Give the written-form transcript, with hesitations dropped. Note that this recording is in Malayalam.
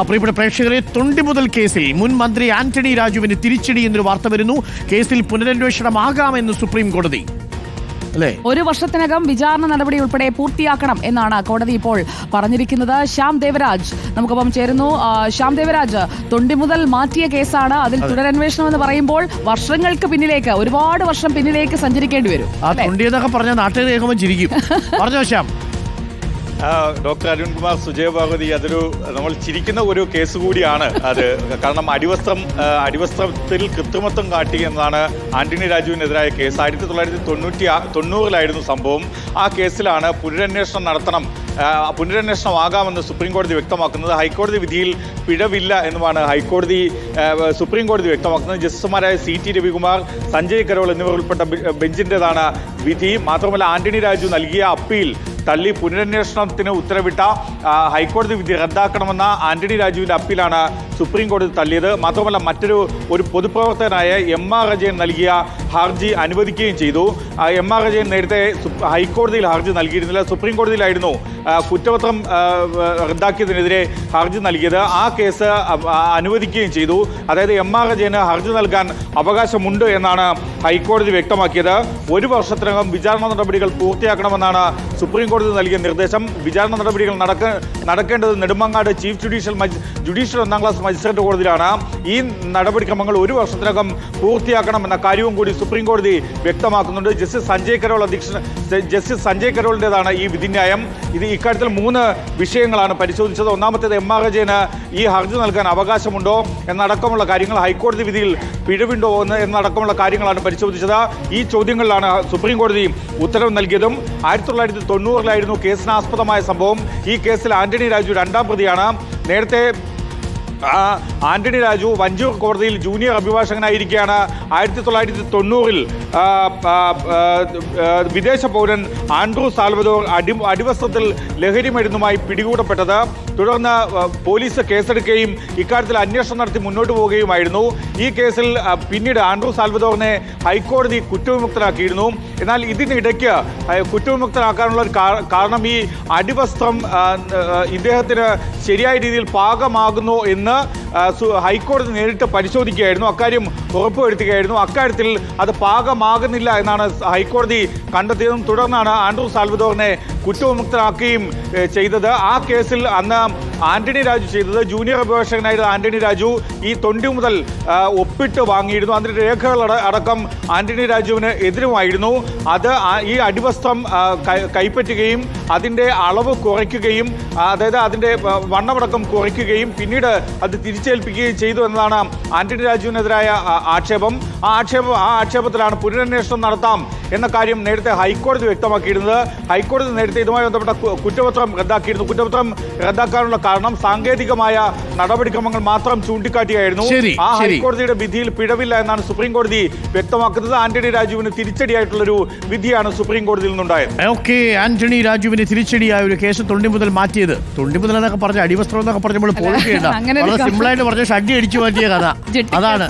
പ്രിയപ്പെട്ട പ്രേക്ഷകരെ, തൊണ്ടിമുതൽ കേസിൽ മുൻ മന്ത്രി ആന്റണി രാജുവിന് തിരിച്ചടി എന്നൊരു വാർത്ത വരുന്നു. കേസിൽ പുനരന്വേഷണമാകാമെന്ന് സുപ്രീം കോടതി. ഒരു വർഷത്തിനകം വിചാരണ നടപടി ഉൾപ്പെടെ പൂർത്തിയാക്കണം എന്നാണ് കോടതി ഇപ്പോൾ പറഞ്ഞിരിക്കുന്നത്. ശ്യാം ദേവരാജ് നമുക്കൊപ്പം ചേരുന്നു. ശ്യാം ദേവരാജ്, തൊണ്ടിമുതൽ മാറ്റിയ കേസാണ്. അതിൽ തുടരന്വേഷണം എന്ന് പറയുമ്പോൾ വർഷങ്ങൾക്ക് പിന്നിലേക്ക്, ഒരുപാട് വർഷം പിന്നിലേക്ക് സഞ്ചരിക്കേണ്ടി വരും. തൊണ്ടിയെന്നൊക്കെ പറഞ്ഞാൽ നാട്ടുകാർ കേൾക്കുമ്പോൾ ചിരിക്കും. പറഞ്ഞോ ശ്യാം. ഡോക്ടർ അരുൺകുമാർ, സുജയ ഭാഗവതി, അതൊരു നമ്മൾ ചിരിക്കുന്ന ഒരു കേസ് കൂടിയാണ് അത്. കാരണം അടിവസ്ത്രത്തിൽ കൃത്രിമത്വം കാട്ടി എന്നതാണ് ആന്റണി രാജുവിനെതിരായ കേസ്. 1990 സംഭവം. ആ കേസിലാണ് പുനരന്വേഷണമാകാമെന്ന് സുപ്രീം കോടതി വ്യക്തമാക്കുന്നത്. ഹൈക്കോടതി വിധിയിൽ പിഴവില്ല എന്നുമാണ് സുപ്രീം കോടതി വ്യക്തമാക്കുന്നത്. ജസ്റ്റിസുമാരായ CT രവികുമാർ, സഞ്ജയ് കരോൾ എന്നിവർ ഉൾപ്പെട്ട ബെഞ്ചിൻ്റെതാണ് വിധി. മാത്രമല്ല, ആന്റണി രാജു നൽകിയ അപ്പീൽ തള്ളി പുനരന്വേഷണത്തിന് ഉത്തരവിട്ട ഹൈക്കോടതി വിധി റദ്ദാക്കണമെന്ന ആന്റണി രാജുവിൻ്റെ അപ്പീലാണ് സുപ്രീം കോടതി തള്ളിയത്. മാത്രമല്ല, ഒരു പൊതുപ്രവർത്തകനായ MR അജയൻ നൽകിയ ഹർജി അനുവദിക്കുകയും ചെയ്തു. MR അജയൻ നേരത്തെ ഹൈക്കോടതിയിൽ ഹർജി നൽകിയിരുന്നില്ല, സുപ്രീം കോടതിയിലായിരുന്നു കുറ്റപത്രം റദ്ദാക്കിയതിനെതിരെ ഹർജി നൽകിയത്. ആ കേസ് അനുവദിക്കുകയും ചെയ്തു. അതായത് MR അജയന് ഹർജി നൽകാൻ അവകാശമുണ്ട് എന്നാണ് ഹൈക്കോടതി വ്യക്തമാക്കിയത്. ഒരു വർഷത്തിനകം വിചാരണ നടപടികൾ പൂർത്തിയാക്കണമെന്നാണ് സുപ്രീം കോടതി നൽകിയ നിർദ്ദേശം. വിചാരണ നടപടികൾ നടക്കേണ്ടത് Nedumangad chief judicial 1ാം class magistrate കോടതിയിലാണ്. ഈ നടപടിക്രമങ്ങൾ ഒരു വർഷത്തിനകം പൂർത്തിയാക്കണമെന്ന കാര്യവും കൂടി സുപ്രീം കോടതി വ്യക്തമാക്കുന്നുണ്ട്. ജസ്റ്റിസ് സഞ്ജയ് കരോളിൻ്റെതാണ് ഈ വിധിന്യായം. ഇക്കാര്യത്തിൽ 3 വിഷയങ്ങളാണ് പരിശോധിച്ചത്. ഒന്നാമത്തേത്, MR അജയന് ഈ ഹർജി നൽകാൻ അവകാശമുണ്ടോ എന്നടക്കമുള്ള കാര്യങ്ങൾ, ഹൈക്കോടതി വിധിയിൽ പിഴവുണ്ടോ എന്നടക്കമുള്ള കാര്യങ്ങളാണ് പരിശോധിച്ചത്. ഈ ചോദ്യങ്ങളിലാണ് സുപ്രീം കോടതി ഉത്തരവ് നൽകിയതും. 1990 കേസിനാസ്പദമായ സംഭവം. ഈ കേസിൽ ആന്റണി രാജു 2ാം പ്രതിയാണ്. നേരത്തെ ആന്റണി രാജു വഞ്ചൂർ കോടതിയിൽ ജൂനിയർ അഭിഭാഷകനായിരിക്കെയാണ് 1990 വിദേശ പൗരൻ ആൻഡ്രൂ സാൽവദോർ അടിവസ്ത്രത്തിൽ ലഹരി മരുന്നുമായി പിടികൂടപ്പെട്ടത്. തുടർന്ന് പോലീസ് കേസെടുക്കുകയും ഇക്കാര്യത്തിൽ അന്വേഷണം നടത്തി മുന്നോട്ട് പോവുകയുമായിരുന്നു. ഈ കേസിൽ പിന്നീട് ആൻഡ്രൂ സാൽവദോറിനെ ഹൈക്കോടതി കുറ്റവിമുക്തനാക്കിയിരുന്നു. എന്നാൽ ഇതിനിടയ്ക്ക് കുറ്റവിമുക്തനാക്കാനുള്ള കാരണം ഈ അടിവസ്ത്രം ഇദ്ദേഹത്തിന് ശരിയായ രീതിയിൽ പാകമാകുന്നു എന്ന് ഹൈക്കോടതി നേരിട്ട് പരിശോധിക്കുകയായിരുന്നു. അക്കാര്യം ഉറപ്പുവരുത്തുകയായിരുന്നു. അക്കാര്യത്തിൽ അത് പാകമാകുന്നില്ല എന്നാണ് ഹൈക്കോടതി കണ്ടെത്തിയതും. തുടർന്നാണ് ആൻഡ്രൂ സാൽവദോറിനെ കുറ്റവിമുക്തനാക്കുകയും ചെയ്തത്. ആ കേസിൽ അന്ന് ആന്റണി രാജു ചെയ്തത്, ജൂനിയർ അഭിഭാഷകനായിരുന്ന ആന്റണി രാജു ഈ തൊണ്ടി മുതൽ ഒപ്പിട്ട് വാങ്ങിയിരുന്നു. അതിൻ്റെ രേഖകൾ അടക്കം ആന്റണി രാജുവിന് എതിരുമായിരുന്നു. അത് ഈ അടിവസ്ത്രം കൈപ്പറ്റുകയും അതിൻ്റെ അളവ് കുറയ്ക്കുകയും, അതായത് അതിൻ്റെ വണ്ണമടക്കം കുറയ്ക്കുകയും പിന്നീട് അത് തിരിച്ചേൽപ്പിക്കുകയും ചെയ്തു എന്നതാണ് ആന്റണി രാജുവിനെതിരായ ആക്ഷേപം. ആ ആക്ഷേപത്തിലാണ് പുനരന്വേഷണം നടത്താം എന്ന കാര്യം നേരത്തെ ഹൈക്കോടതി വ്യക്തമാക്കിയിരുന്നത്. ഹൈക്കോടതി നേരത്തെ ഇതുമായി ബന്ധപ്പെട്ട കുറ്റപത്രം റദ്ദാക്കിയിരുന്നു. കുറ്റപത്രം റദ്ദാക്കാനുള്ള കാരണം സാങ്കേതികമായ നടപടിക്രമങ്ങൾ മാത്രം ചൂണ്ടിക്കാട്ടിയായിരുന്നു. ആ ഹൈക്കോടതിയുടെ വിധിയിൽ പിഴവില്ല എന്നാണ് സുപ്രീം കോടതി വ്യക്തമാക്കുന്നത്. ആന്റണി രാജുവിന് തിരിച്ചടിയായിട്ടുള്ളൊരു വിധിയാണ് സുപ്രീം കോടതിയിൽ നിന്നുണ്ടായത്. ആന്റണി രാജുവിന് തിരിച്ചടിയായ ഒരു കേസ് തൊണ്ടിമുതൽ മാറ്റിയത്. തൊണ്ടിമുതൽ എന്നൊക്കെ പറഞ്ഞ അടിവസ്ത്രം എന്നൊക്കെ പറഞ്ഞപ്പോൾ പോവുകയുണ്ട്. വളരെ സിമ്പിളായിട്ട് പറഞ്ഞ ഷഡ്ഡി അടിച്ചു മാറ്റിയ കഥ അതാണ്.